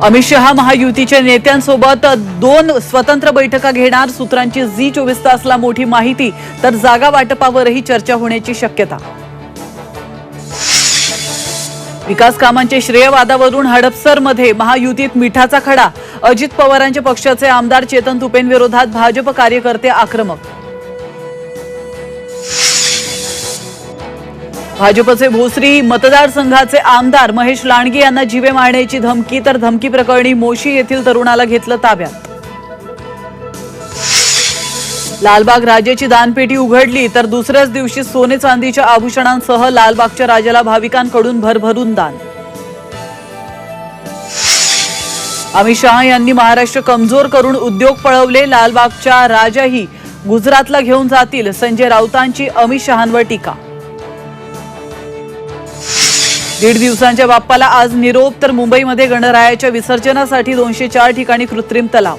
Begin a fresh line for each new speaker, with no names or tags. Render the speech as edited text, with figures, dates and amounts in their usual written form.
अमित शहा महायुतीच्या नेत्यांसोबत 2 स्वतंत्र बैठका घेणार। सूत्रांची झी24 तासला मोठी माहिती, तर जागा वाटपावरही चर्चा होण्याची शक्यता। विकास कामांचे श्रेयवादावरून हडपसरमध्ये महायुतीत मिठाचा खडा। अजित पवारांच्या पक्षाचे आमदार चेतन तुपेंविरोधात भाजप कार्यकर्ते आक्रमक। भाजपचे भोसरी मतदारसंघाचे आमदार महेश लांडगे यांना जीवे मारण्याची धमकी, तर धमकी प्रकरणी मोशी येथील तरुणाला घेतलं ताब्यात। लालबाग राजाची दानपेटी उघडली, तर दुसऱ्याच दिवशी सोने चांदीच्या आभूषणांसह लालबागच्या राजाला भाविकांकडून भरभरून दान। अमित शहा यांनी महाराष्ट्र कमजोर करून उद्योग पळवले। लालबागच्या राजाही गुजरातला घेऊन जातील, संजय राऊतांची अमित शहांवर टीका। 1.5 दिवसांच्या बाप्पाला आज निरोप, तर मुंबईमध्ये गणरायाच्या विसर्जनासाठी 204 ठिकाणी कृत्रिम तलाव।